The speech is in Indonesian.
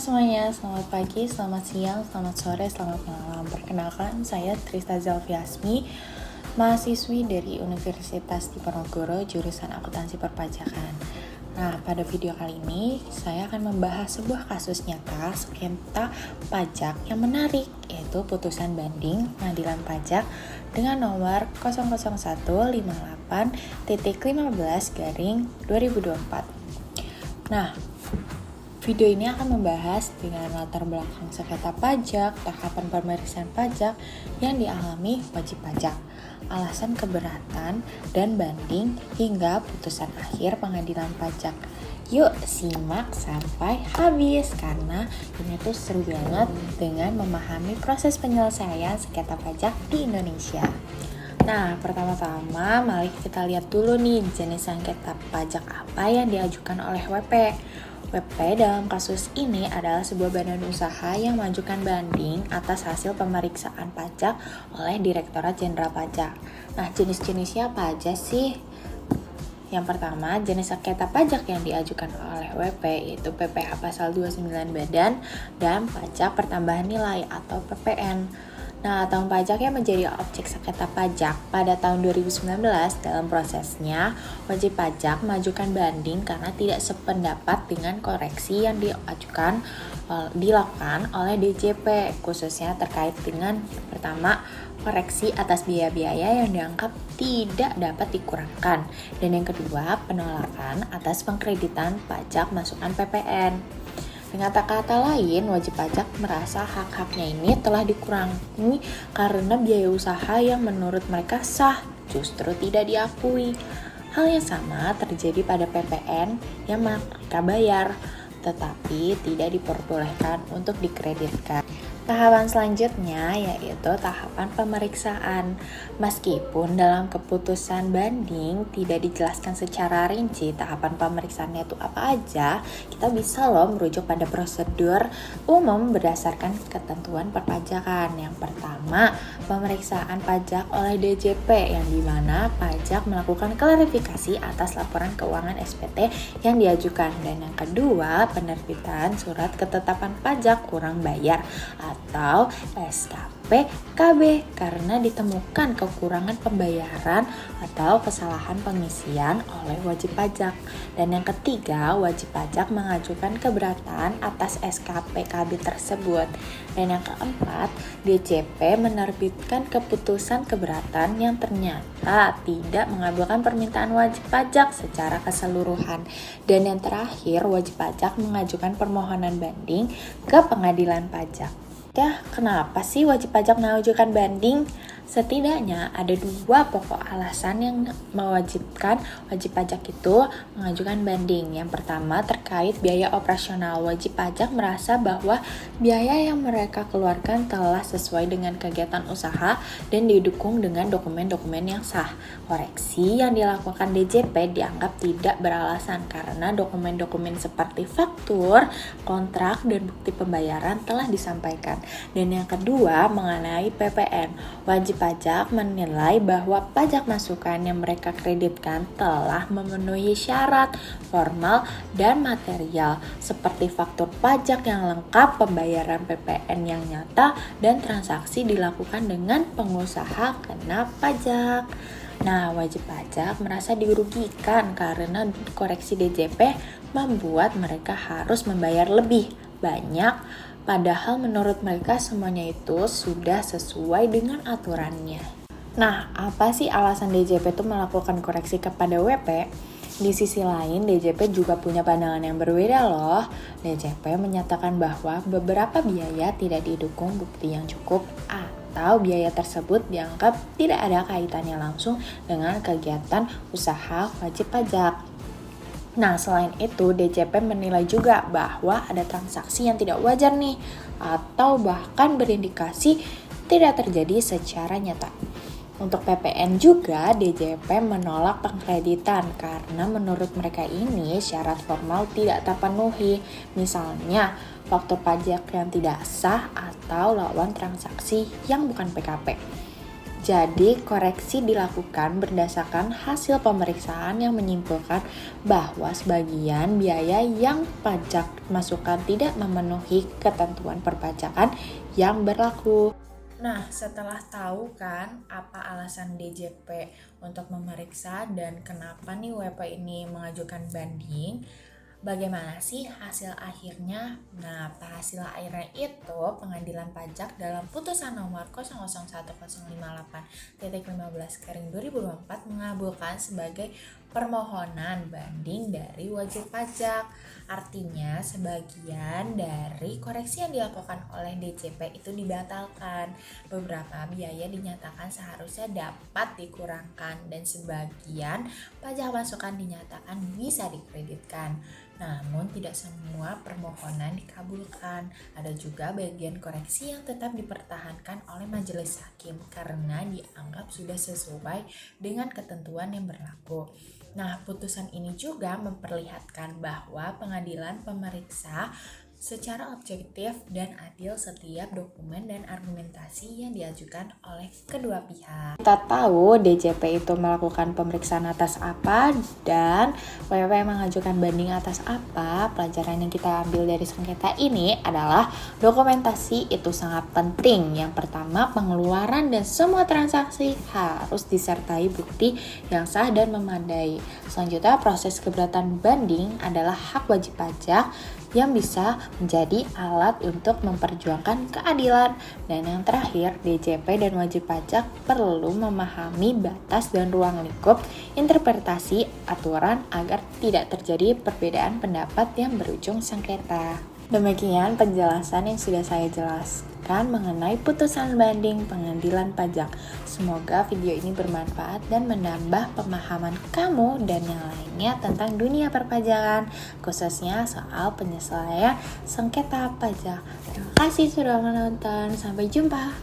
semuanya, selamat pagi, selamat siang, selamat sore, selamat malam. Perkenalkan, saya Trista Zalfiasmi, mahasiswi dari Universitas Diponegoro, jurusan Akuntansi Perpajakan. Nah, pada video kali ini, saya akan membahas sebuah kasus nyata sengketa pajak yang menarik, yaitu putusan banding Pengadilan Pajak dengan nomor 00158.15/2024. Nah, video ini akan membahas dengan latar belakang sengketa pajak, tahapan pemeriksaan pajak yang dialami wajib pajak, alasan keberatan dan banding, hingga putusan akhir pengadilan pajak. Yuk simak sampai habis karena ini tuh seru banget dengan memahami proses penyelesaian sengketa pajak di Indonesia. Nah, pertama-tama mari kita lihat dulu nih jenis sengketa pajak apa yang diajukan oleh WP. WP dalam kasus ini adalah sebuah badan usaha yang mengajukan banding atas hasil pemeriksaan pajak oleh Direktorat Jenderal Pajak. Nah, jenis-jenisnya apa aja sih? Yang pertama, jenis sengketa pajak yang diajukan oleh WP yaitu PPh pasal 29 badan dan pajak pertambahan nilai atau PPN. Nah, tahun pajak yang menjadi objek sengketa pajak pada tahun 2019 dalam prosesnya, wajib pajak mengajukan banding karena tidak sependapat dengan koreksi yang dilakukan oleh DJP, khususnya terkait dengan pertama, koreksi atas biaya-biaya yang dianggap tidak dapat dikurangkan, dan yang kedua, penolakan atas pengkreditan pajak masukan PPN. Dengan kata lain, wajib pajak merasa hak-haknya ini telah dikurangi karena biaya usaha yang menurut mereka sah justru tidak diakui. Hal yang sama terjadi pada PPN yang mereka bayar, tetapi tidak diperbolehkan untuk dikreditkan. Tahapan selanjutnya yaitu tahapan pemeriksaan. Meskipun dalam keputusan banding tidak dijelaskan secara rinci tahapan pemeriksaannya itu apa aja, kita bisa loh merujuk pada prosedur umum berdasarkan ketentuan perpajakan. Yang pertama, pemeriksaan pajak oleh DJP yang dimana pajak melakukan klarifikasi atas laporan keuangan SPT yang diajukan. Dan yang kedua, penerbitan surat ketetapan pajak kurang bayar atau SKP KB karena ditemukan kekurangan pembayaran atau kesalahan pengisian oleh wajib pajak. Dan yang ketiga, wajib pajak mengajukan keberatan atas SKP KB tersebut. Dan yang keempat, DJP menerbitkan keputusan keberatan yang ternyata tidak mengabulkan permintaan wajib pajak secara keseluruhan. Dan yang terakhir, wajib pajak mengajukan permohonan banding ke pengadilan pajak. Ya, kenapa sih wajib pajak mengajukan banding? Setidaknya ada dua pokok alasan yang mewajibkan wajib pajak itu mengajukan banding. Yang pertama terkait biaya operasional. Wajib pajak merasa bahwa biaya yang mereka keluarkan telah sesuai dengan kegiatan usaha dan didukung dengan dokumen-dokumen yang sah. Koreksi yang dilakukan DJP dianggap tidak beralasan karena dokumen-dokumen seperti faktur, kontrak, dan bukti pembayaran telah disampaikan. Dan yang kedua mengenai PPN. Wajib pajak menilai bahwa pajak masukan yang mereka kreditkan telah memenuhi syarat formal dan material seperti faktur pajak yang lengkap, pembayaran PPN yang nyata, dan transaksi dilakukan dengan pengusaha kena pajak. Nah, wajib pajak merasa dirugikan karena koreksi DJP membuat mereka harus membayar lebih banyak, padahal menurut mereka semuanya itu sudah sesuai dengan aturannya. Nah, apa sih alasan DJP itu melakukan koreksi kepada WP? Di sisi lain, DJP juga punya pandangan yang berbeda loh. DJP menyatakan bahwa beberapa biaya tidak didukung bukti yang cukup atau biaya tersebut dianggap tidak ada kaitannya langsung dengan kegiatan usaha wajib pajak. Nah, selain itu, DJP menilai juga bahwa ada transaksi yang tidak wajar nih, atau bahkan berindikasi tidak terjadi secara nyata. Untuk PPN juga, DJP menolak pengkreditan karena menurut mereka ini syarat formal tidak terpenuhi. Misalnya, faktur pajak yang tidak sah atau lawan transaksi yang bukan PKP. Jadi, koreksi dilakukan berdasarkan hasil pemeriksaan yang menyimpulkan bahwa sebagian biaya yang pajak masukkan tidak memenuhi ketentuan perpajakan yang berlaku. Nah, setelah tahu kan apa alasan DJP untuk memeriksa dan kenapa nih WP ini mengajukan banding, bagaimana sih hasil akhirnya? Nah, hasil akhirnya itu Pengadilan Pajak dalam putusan nomor 0011058-15/2024 mengabulkan sebagai permohonan banding dari wajib pajak. Artinya, sebagian dari koreksi yang dilakukan oleh DJP itu dibatalkan. Beberapa biaya dinyatakan seharusnya dapat dikurangkan dan sebagian pajak masukan dinyatakan bisa dikreditkan. Namun tidak semua permohonan dikabulkan. Ada juga bagian koreksi yang tetap dipertahankan oleh majelis hakim karena dianggap sudah sesuai dengan ketentuan yang berlaku. Nah, putusan ini juga memperlihatkan bahwa pengadilan pemeriksa secara objektif dan adil setiap dokumen dan argumentasi yang diajukan oleh kedua pihak. Kita tahu DJP itu melakukan pemeriksaan atas apa dan WP mengajukan banding atas apa. Pelajaran yang kita ambil dari sengketa ini adalah dokumentasi itu sangat penting. Yang pertama, pengeluaran dan semua transaksi harus disertai bukti yang sah dan memadai. Selanjutnya, proses keberatan banding adalah hak wajib pajak yang bisa menjadi alat untuk memperjuangkan keadilan. Dan yang terakhir, DJP dan wajib pajak perlu memahami batas dan ruang lingkup interpretasi aturan agar tidak terjadi perbedaan pendapat yang berujung sengketa. Demikian penjelasan yang sudah saya jelaskan mengenai putusan banding Pengadilan Pajak. Semoga video ini bermanfaat dan menambah pemahaman kamu dan yang lainnya tentang dunia perpajakan, khususnya soal penyesuaian sengketa pajak. Terima kasih sudah menonton. Sampai jumpa.